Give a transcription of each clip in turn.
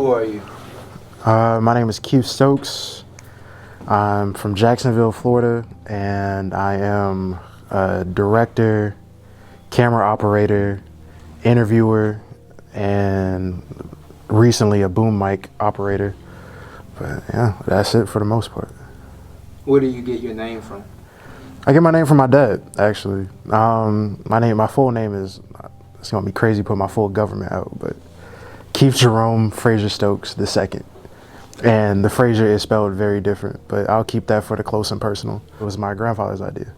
Who are you? My name is Keith Stokes. I'm from Jacksonville, Florida, and I am a director, camera operator, interviewer, and recently a boom mic operator. But yeah, that's it for the most part. Where do you get your name from? I get my name from my dad, actually. My full name is, it's gonna be crazy to put my full government out, but Keith Jerome Fraser Stokes II. And the Fraser is spelled very different, but I'll keep that for the close and personal. It was my grandfather's idea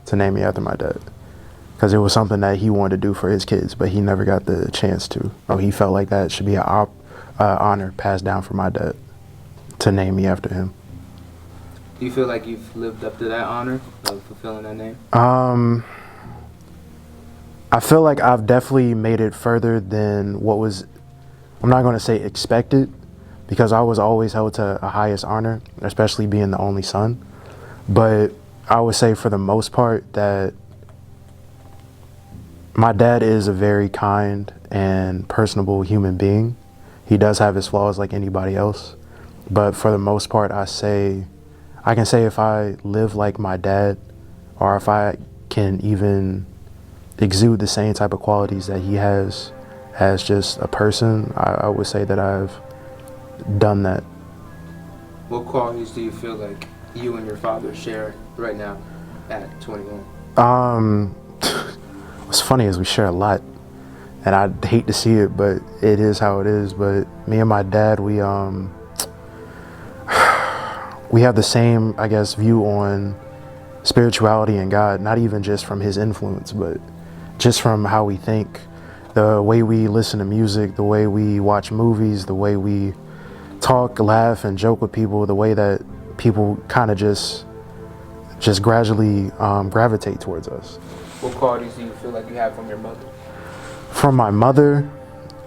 to name me after my dad, because it was something that he wanted to do for his kids, but he never got the chance to. He felt like that should be an honor passed down from my dad to name me after him. Do you feel like you've lived up to that honor of fulfilling that name? I feel like I've definitely made it further than what was, I'm not going to say expected, because I was always held to a highest honor, especially being the only son. But I would say for the most part that my dad is a very kind and personable human being. He does have his flaws like anybody else. But for the most part, I can say if I live like my dad, or if I can even exude the same type of qualities that he has as just a person, I would say that I've done that. What qualities do you feel like you and your father share right now at 21? What's funny is we share a lot, and I hate to see it, but it is how it is. But me and my dad, we have the same, I guess, view on spirituality and God, not even just from his influence, but just from how we think, the way we listen to music, the way we watch movies, the way we talk, laugh, and joke with people, the way that people kind of just gradually gravitate towards us. What qualities do you feel like you have from your mother? From my mother,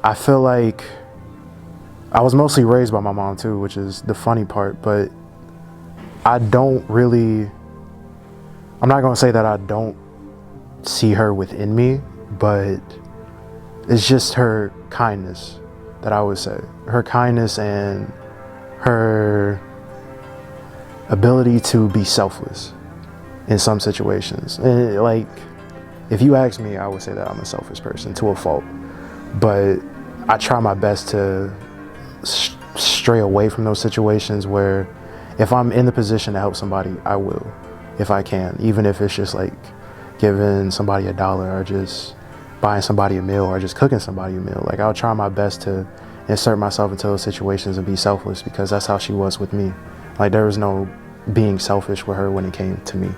I feel like I was mostly raised by my mom too, which is the funny part, but I'm not going to say that I don't see her within me, but it's just her kindness that I would say. Her kindness and her ability to be selfless in some situations. And like, if you ask me, I would say that I'm a selfish person to a fault, but I try my best to stray away from those situations where if I'm in the position to help somebody, I will, if I can, even if it's just like giving somebody $1 or just buying somebody a meal or just cooking somebody a meal. Like, I'll try my best to insert myself into those situations and be selfless, because that's how she was with me. Like, there was no being selfish with her when it came to me.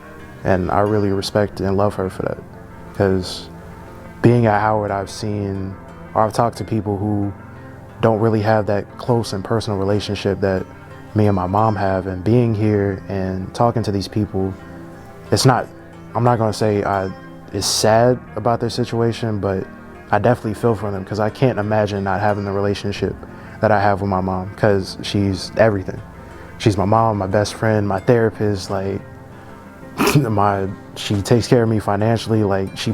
And I really respect and love her for that. Because being at Howard, I've talked to people who don't really have that close and personal relationship that me and my mom have. And being here and talking to these people, I'm not going to say it's sad about their situation, but I definitely feel for them, because I can't imagine not having the relationship that I have with my mom, because she's everything. She's my mom, my best friend, my therapist, like she takes care of me financially, like she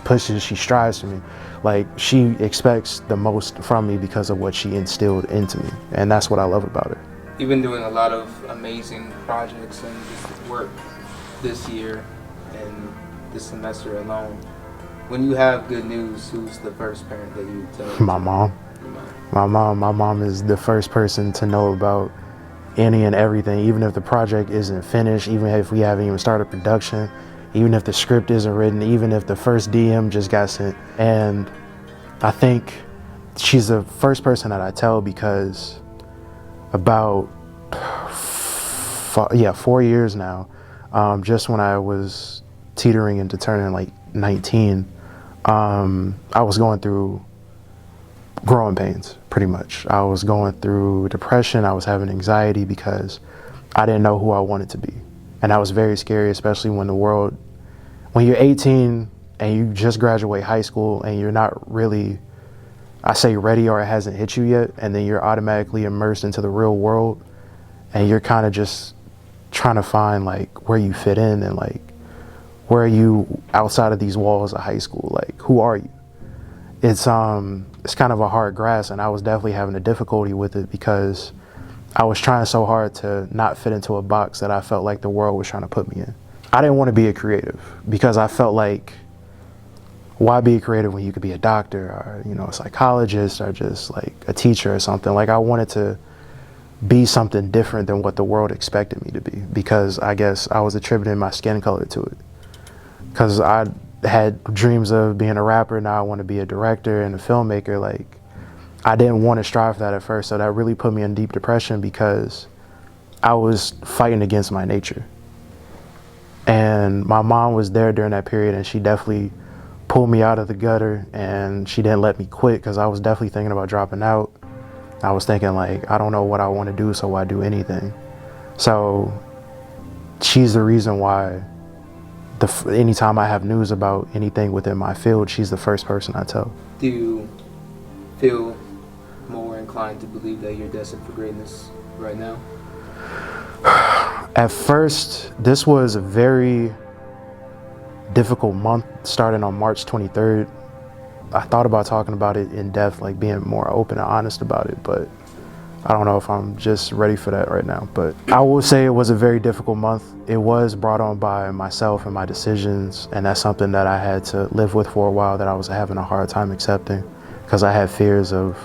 strives for me. Like, she expects the most from me because of what she instilled into me, and that's what I love about her. You've been doing a lot of amazing projects and just work this year and this semester alone. When you have good news, who's the first parent that you tell? My mom. My mom is the first person to know about any and everything, even if the project isn't finished, even if we haven't even started production, even if the script isn't written, even if the first DM just got sent. And I think she's the first person that I tell, because about 4 years now, just when I was teetering into turning like 19, I was going through growing pains, pretty much. I was going through depression. I was having anxiety because I didn't know who I wanted to be. And that was very scary, especially when you're 18 and you just graduate high school and you're not really, I say, ready, or it hasn't hit you yet, and then you're automatically immersed into the real world, and you're kind of just trying to find like where you fit in, and like, where are you outside of these walls of high school? Like, who are you? it's kind of a hard grasp, and I was definitely having a difficulty with it because I was trying so hard to not fit into a box that I felt like the world was trying to put me in. I didn't want to be a creative because I felt like, why be a creative when you could be a doctor or, you know, a psychologist or just like a teacher or something? Like, I wanted to be something different than what the world expected me to be, because I guess I was attributing my skin color to it. Because I had dreams of being a rapper, now I want to be a director and a filmmaker. Like, I didn't want to strive for that at first, so that really put me in deep depression because I was fighting against my nature. And my mom was there during that period, and she definitely pulled me out of the gutter, and she didn't let me quit because I was definitely thinking about dropping out. I was thinking, like, I don't know what I want to do, so why do anything? So she's the reason why anytime I have news about anything within my field, she's the first person I tell. Do you feel more inclined to believe that you're destined for greatness right now? At first, this was a very difficult month, starting on March 23rd. I thought about talking about it in depth, like being more open and honest about it, but I don't know if I'm just ready for that right now. But I will say it was a very difficult month. It was brought on by myself and my decisions, and that's something that I had to live with for a while, that I was having a hard time accepting, because I had fears of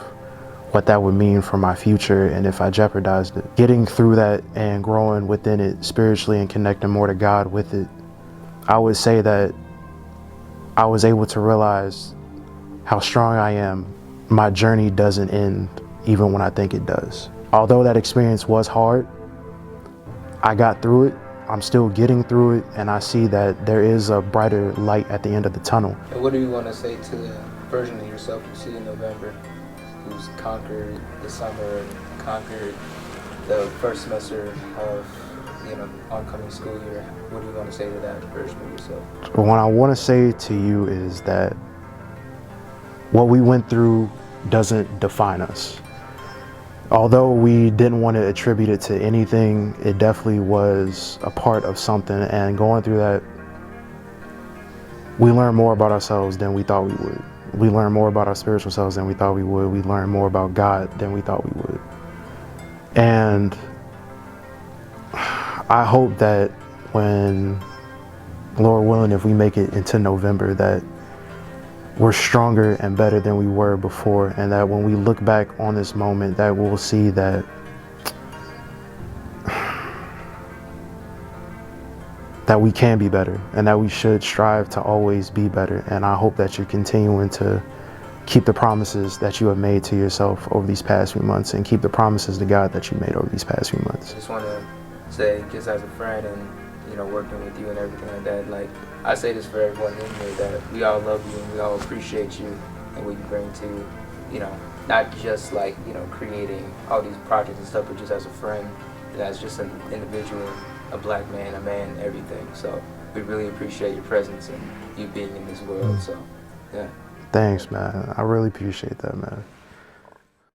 what that would mean for my future and if I jeopardized it. Getting through that and growing within it spiritually and connecting more to God with it, I would say that I was able to realize how strong I am. My journey doesn't end even when I think it does. Although that experience was hard, I got through it. I'm still getting through it, and I see that there is a brighter light at the end of the tunnel. And what do you want to say to the version of yourself you see in November, who's conquered the summer and conquered the first semester of, you know, oncoming school year? What do you want to say to that version of yourself? What I want to say to you is that what we went through doesn't define us. Although we didn't want to attribute it to anything, it definitely was a part of something, and going through that, we learned more about ourselves than we thought we would. We learned more about our spiritual selves than we thought we would. We learned more about God than we thought we would. And I hope that when, Lord willing, if we make it into November, that we're stronger and better than we were before, and that when we look back on this moment, that we'll see that we can be better, and that we should strive to always be better. And I hope that you're continuing to keep the promises that you have made to yourself over these past few months, and keep the promises to God that you made over these past few months. I just want to say, just as a friend and, you know, working with you and everything like that, like, I say this for everyone in here, that we all love you and we all appreciate you and what you bring to, you know, not just like, you know, creating all these projects and stuff, but just as a friend, and as just an individual, a black man, a man, everything. So we really appreciate your presence and you being in this world. So, yeah. Thanks, man. I really appreciate that, man.